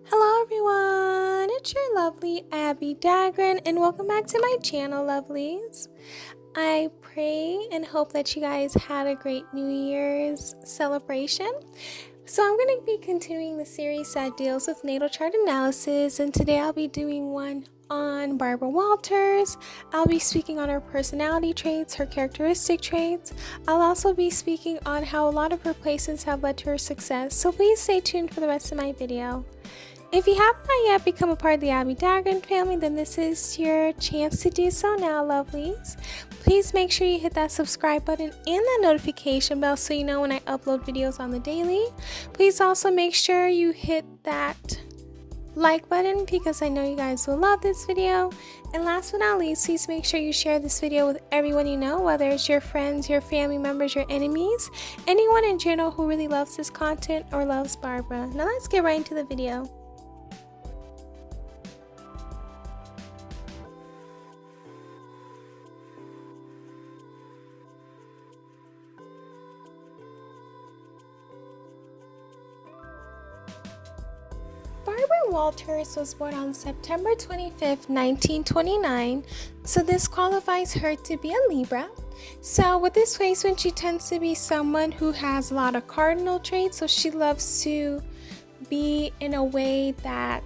Hello everyone, it's your lovely Abbie Dagrin and welcome back to my channel, lovelies. I pray and hope that you guys had a great New Year's celebration. So I'm going to be continuing the series that deals with natal chart analysis, and today I'll be doing one on Barbara Walters. I'll be speaking on her personality traits, her characteristic traits. I'll also be speaking on how a lot of her placements have led to her success, so please stay tuned for the rest of my video. If you have not yet become a part of the Abbie Dagrin family, then this is your chance to do so now, lovelies. Please make sure you hit that subscribe button and that notification bell so you know when I upload videos on the daily. Please also make sure you hit that like button because I know you guys will love this video. And last but not least, please make sure you share this video with everyone you know, whether it's your friends, your family members, your enemies, anyone in general who really loves this content or loves Barbara. Now let's get right into the video. Barbara Walters was born on September 25th, 1929, so this qualifies her to be a Libra. So with this placement, she tends to be someone who has a lot of cardinal traits, so she loves to be in a way that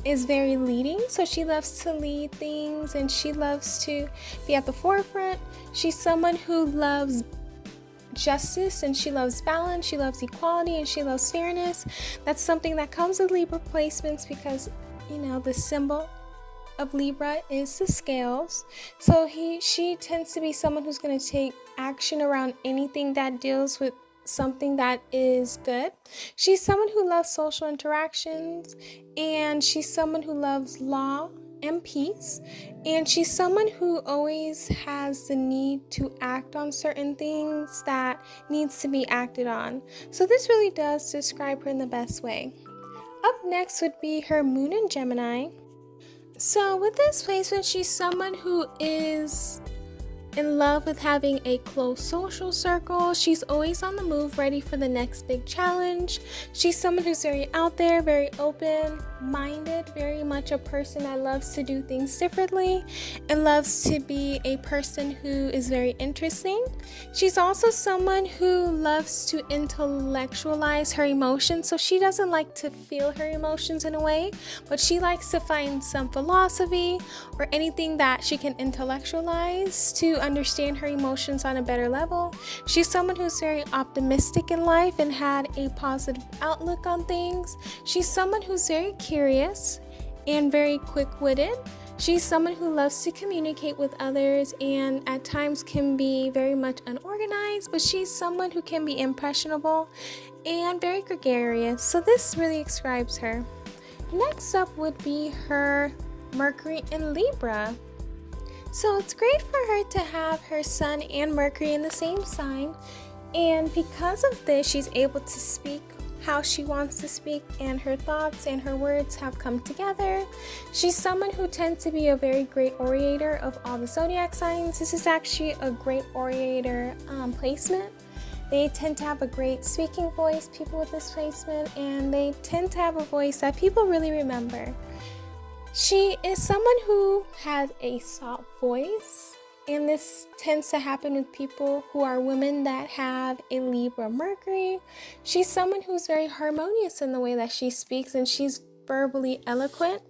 is very leading. So she loves to lead things and she loves to be at the forefront. She's someone who loves justice and she loves balance, she loves equality, and she loves fairness. That's something that comes with Libra placements because, you know, the symbol of Libra is the scales. So she tends to be someone who's going to take action around anything that deals with something that is good. She's someone who loves social interactions, and she's someone who loves law and peace, and she's someone who always has the need to act on certain things that needs to be acted on. So this really does describe her in the best way. Up next would be her moon in Gemini. So with this placement, she's someone who is in love with having a close social circle. She's always on the move, ready for the next big challenge. She's someone who's very out there, very open-minded, very much a person that loves to do things differently and loves to be a person who is very interesting. She's also someone who loves to intellectualize her emotions, so she doesn't like to feel her emotions in a way, but she likes to find some philosophy or anything that she can intellectualize to understand her emotions on a better level. She's someone who's very optimistic in life and had a positive outlook on things. She's someone who's very curious and very quick-witted. She's someone who loves to communicate with others and at times can be very much unorganized, but she's someone who can be impressionable and very gregarious. So this really describes her. Next up would be her Mercury in Libra. So it's great for her to have her Sun and Mercury in the same sign, and because of this, she's able to speak how she wants to speak, and her thoughts and her words have come together. She's someone who tends to be a very great orator of all the zodiac signs. This is actually a great orator placement. They tend to have a great speaking voice, people with this placement, and they tend to have a voice that people really remember. She is someone who has a soft voice, and this tends to happen with people who are women that have a Libra Mercury. She's someone who's very harmonious in the way that she speaks, and she's verbally eloquent.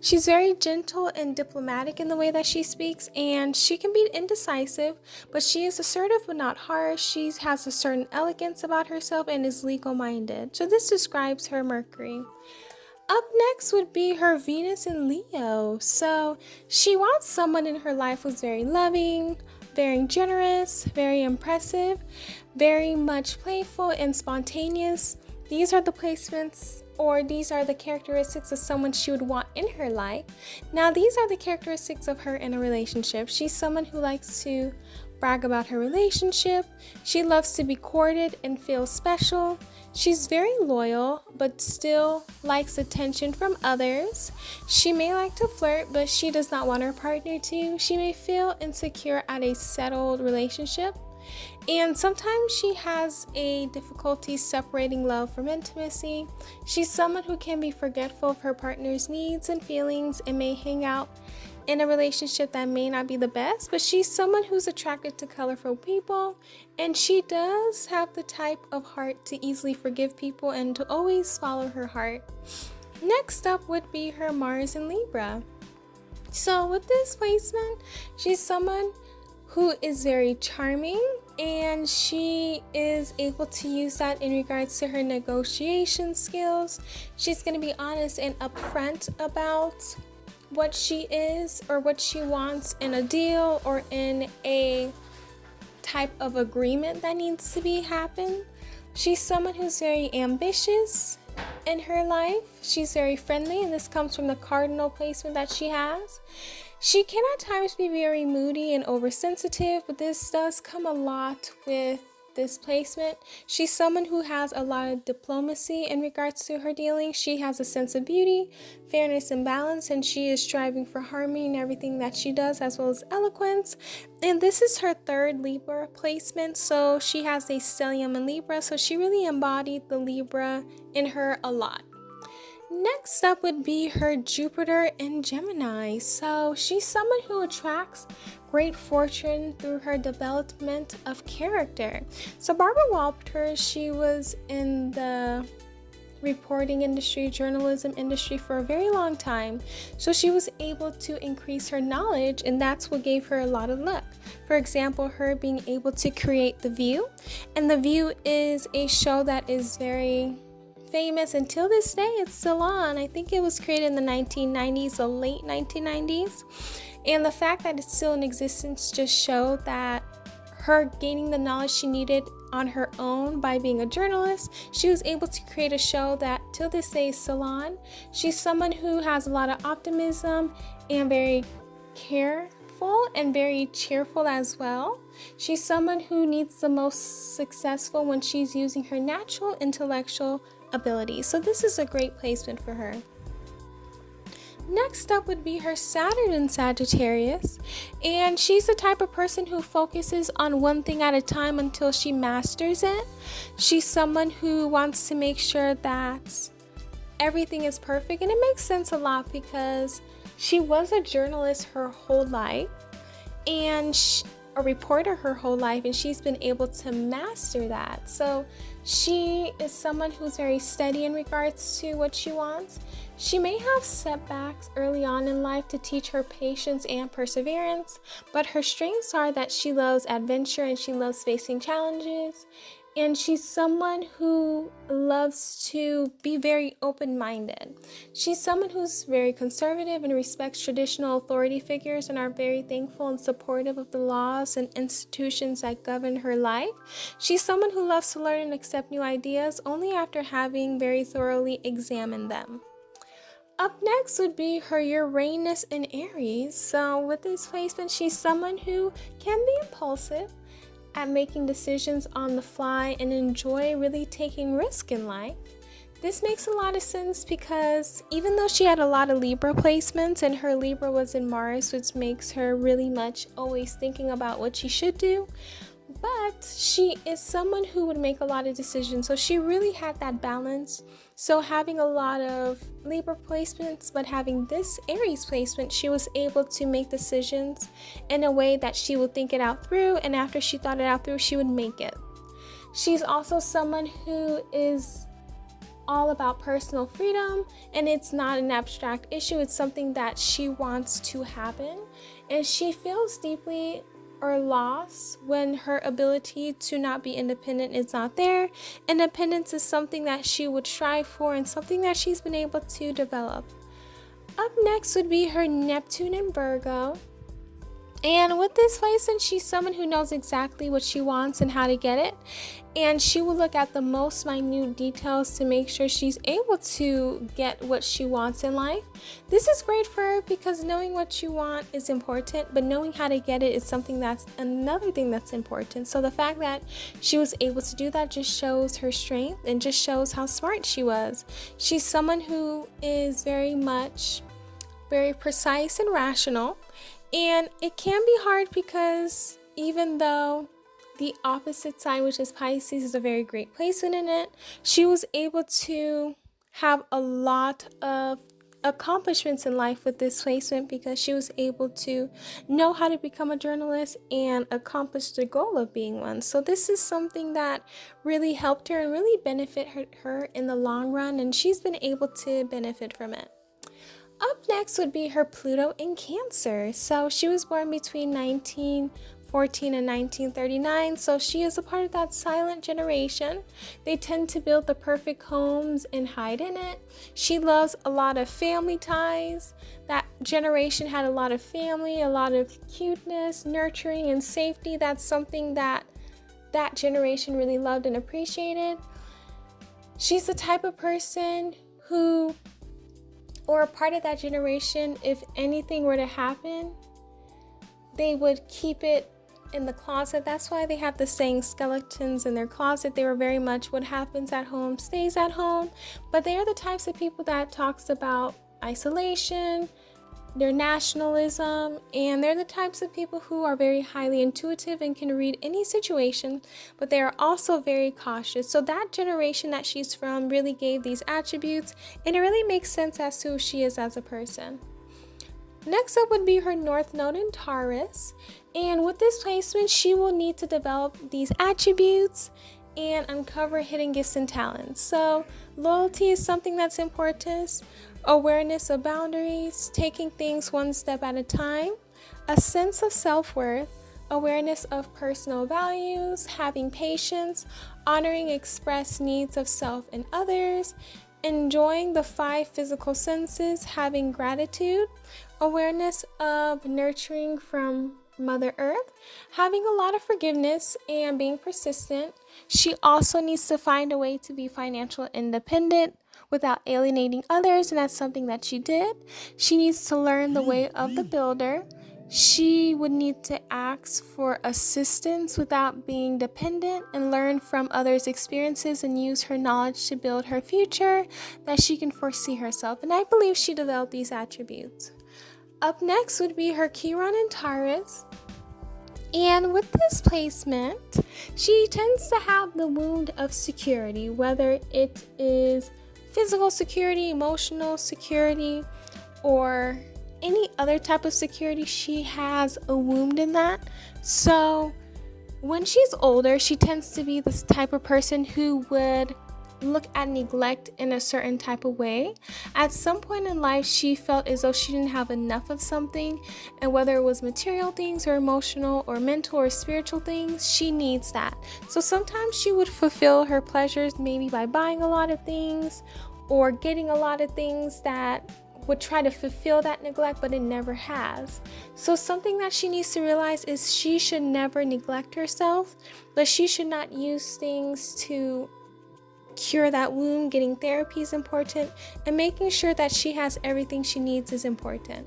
She's very gentle and diplomatic in the way that she speaks, and she can be indecisive, but she is assertive but not harsh. She has a certain elegance about herself and is legal-minded. So this describes her Mercury. Up next would be her Venus in Leo. So she wants someone in her life who's very loving, very generous, very impressive, very much playful and spontaneous. These are the placements, or these are the characteristics of someone she would want in her life. Now these are the characteristics of her in a relationship. She's someone who likes to brag about her relationship. She loves to be courted and feel special. She's very loyal, but still likes attention from others. She may like to flirt, but she does not want her partner to. She may feel insecure at a settled relationship. And sometimes she has a difficulty separating love from intimacy. She's someone who can be forgetful of her partner's needs and feelings and may hang out in a relationship that may not be the best, but she's someone who's attracted to colorful people, and she does have the type of heart to easily forgive people and to always follow her heart. Next up would be her Mars in Libra. So with this placement, she's someone who is very charming, and she is able to use that in regards to her negotiation skills. She's going to be honest and upfront about what she is or what she wants in a deal or in a type of agreement that needs to be happen. She's someone who's very ambitious in her life. She's very friendly, and this comes from the cardinal placement that she has. She can at times be very moody and oversensitive, but this does come a lot with this placement. She's someone who has a lot of diplomacy in regards to her dealings. She has a sense of beauty, fairness, and balance, and she is striving for harmony in everything that she does, as well as eloquence. And this is her third Libra placement, so she has a stellium in Libra, so she really embodied the Libra in her a lot. Next up would be her Jupiter in Gemini. So she's someone who attracts great fortune through her development of character. So Barbara Walters, she was in the reporting industry, journalism industry for a very long time. So she was able to increase her knowledge, and that's what gave her a lot of luck. For example, her being able to create The View. And The View is a show that is very famous until this day. It's still on. I think it was created in the 1990s, the late 1990s. And the fact that it's still in existence just showed that her gaining the knowledge she needed on her own by being a journalist, she was able to create a show that till this day is still on. She's someone who has a lot of optimism and very careful and very cheerful as well. She's someone who needs the most successful when she's using her natural intellectual ability. So this is a great placement for her. Next up would be her Saturn in Sagittarius, and she's the type of person who focuses on one thing at a time until she masters it. She's someone who wants to make sure that everything is perfect, and it makes sense a lot because she was a journalist her whole life and a reporter her whole life, and she's been able to master that. So she is someone who's very steady in regards to what she wants. She may have setbacks early on in life to teach her patience and perseverance, but her strengths are that she loves adventure and she loves facing challenges. And she's someone who loves to be very open-minded. She's someone who's very conservative and respects traditional authority figures and are very thankful and supportive of the laws and institutions that govern her life. She's someone who loves to learn and accept new ideas only after having very thoroughly examined them. Up next would be her Uranus in Aries. So with this placement, she's someone who can be impulsive at making decisions on the fly and enjoy really taking risk in life. This makes a lot of sense because even though she had a lot of Libra placements and her Libra was in Mars, which makes her really much always thinking about what she should do, but she is someone who would make a lot of decisions. So she really had that balance. So having a lot of Libra placements, but having this Aries placement, she was able to make decisions in a way that she would think it out through, and after she thought it out through, she would make it. She's also someone who is all about personal freedom, and it's not an abstract issue. It's something that she wants to happen, and she feels deeply or lost when her ability to not be independent is not there. Independence is something that she would strive for and something that she's been able to develop. Up next would be her Neptune in Virgo. And with this placement, she's someone who knows exactly what she wants and how to get it. And she will look at the most minute details to make sure she's able to get what she wants in life. This is great for her because knowing what you want is important, but knowing how to get it is something that's another thing that's important. So the fact that she was able to do that just shows her strength and just shows how smart she was. She's someone who is very precise and rational. And it can be hard because even though the opposite sign, which is Pisces, is a very great placement in it. She was able to have a lot of accomplishments in life with this placement because she was able to know how to become a journalist and accomplish the goal of being one. So this is something that really helped her and really benefited her in the long run, and she's been able to benefit from it. Up next would be her Pluto in Cancer. So she was born between 1914 and 1939, so she is a part of that silent generation. They tend to build the perfect homes and hide in it. She loves a lot of family ties. That generation had a lot of family, a lot of cuteness, nurturing, and safety. That's something that generation really loved and appreciated. She's the type of person who, or a part of that generation, if anything were to happen, they would keep it in the closet. That's why they have the saying skeletons in their closet. They were very much what happens at home stays at home. But they are the types of people that talks about isolation, their nationalism, and they're the types of people who are very highly intuitive and can read any situation, but they are also very cautious. So that generation that she's from really gave these attributes, and it really makes sense as to who she is as a person. Next up would be her North Node in Taurus, and with this placement, she will need to develop these attributes and uncover hidden gifts and talents. So loyalty is something that's important, awareness of boundaries, taking things one step at a time, a sense of self-worth, awareness of personal values, having patience, honoring expressed needs of self and others, enjoying the 5 physical senses, having gratitude, awareness of nurturing from Mother Earth, having a lot of forgiveness, and being persistent. She also needs to find a way to be financially independent without alienating others, and that's something that she did. She needs to learn the way of the builder. She would need to ask for assistance without being dependent and learn from others' experiences and use her knowledge to build her future that she can foresee herself. And I believe she developed these attributes. Up next would be her Chiron in Taurus. And with this placement, she tends to have the wound of security, whether it is physical security, emotional security, or any other type of security. She has a wound in that. So when she's older, she tends to be this type of person who would look at neglect in a certain type of way. At some point in life, she felt as though she didn't have enough of something, and whether it was material things or emotional or mental or spiritual things, she needs that. So sometimes she would fulfill her pleasures maybe by buying a lot of things or getting a lot of things that would try to fulfill that neglect, but it never has. So something that she needs to realize is she should never neglect herself, but she should not use things to cure that wound. Getting therapy is important, and making sure that she has everything she needs is important.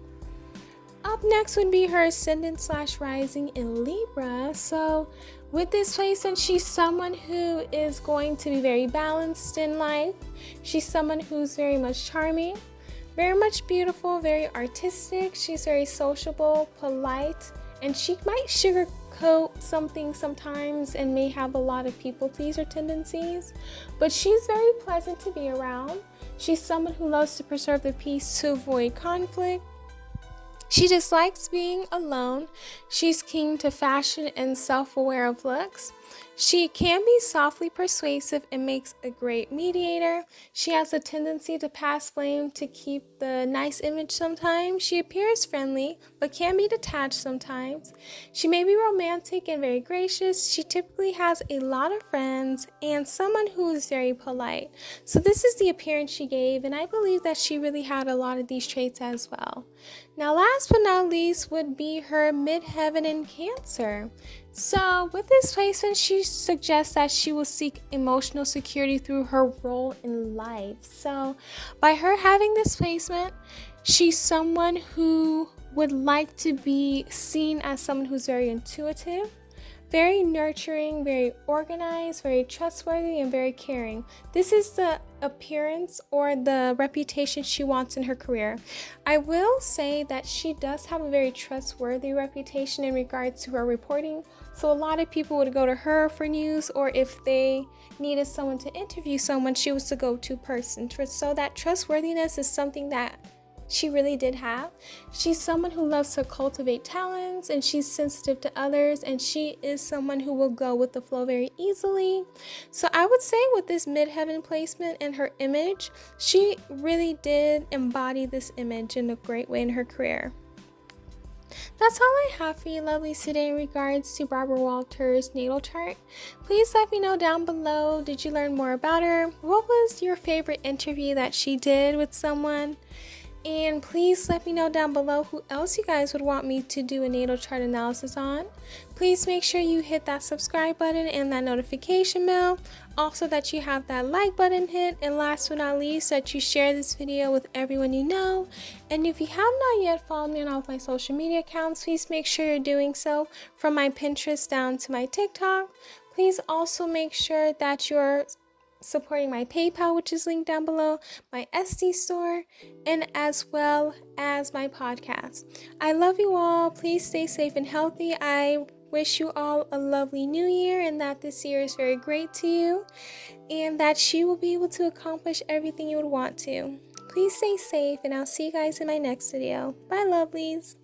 Up next would be her ascendant/rising in Libra. So with this placement, she's someone who is going to be very balanced in life. She's someone who's very much charming, very much beautiful, very artistic. She's very sociable, polite, and she might sugarcoat something sometimes and may have a lot of people pleaser tendencies, but she's very pleasant to be around. She's someone who loves to preserve the peace to avoid conflict. She dislikes being alone. She's keen to fashion and self-aware of looks. She can be softly persuasive and makes a great mediator. She has a tendency to pass blame to keep the nice image sometimes. She appears friendly, but can be detached sometimes. She may be romantic and very gracious. She typically has a lot of friends and someone who is very polite. So this is the appearance she gave, and I believe that she really had a lot of these traits as well. Now, last but not least would be her midheaven in Cancer. So with this placement, she suggests that she will seek emotional security through her role in life. So by her having this placement, she's someone who would like to be seen as someone who's very intuitive, Very nurturing, very organized, very trustworthy, and very caring. This is the appearance or the reputation she wants in her career. I will say that she does have a very trustworthy reputation in regards to her reporting. So a lot of people would go to her for news, or if they needed someone to interview someone, she was the go-to person. So that trustworthiness is something that she really did have. She's someone who loves to cultivate talents, and she's sensitive to others, and she is someone who will go with the flow very easily. So I would say with this midheaven placement and her image, she really did embody this image in a great way in her career. That's all I have for you lovelies today in regards to Barbara Walters' natal chart. Please let me know down below, did you learn more about her? What was your favorite interview that she did with someone? And please let me know down below who else you guys would want me to do a natal chart analysis on. Please make sure you hit that subscribe button and that notification bell. Also that you have that like button hit. And last but not least, that you share this video with everyone you know. And if you have not yet followed me on all of my social media accounts, please make sure you're doing so, from my Pinterest down to my TikTok. Please also make sure that you're supporting my PayPal, which is linked down below, my Etsy store, and as well as my podcast. I love you all. Please stay safe and healthy. I wish you all a lovely new year, and that this year is very great to you, and that you will be able to accomplish everything you would want to. Please stay safe, and I'll see you guys in my next video. Bye, lovelies.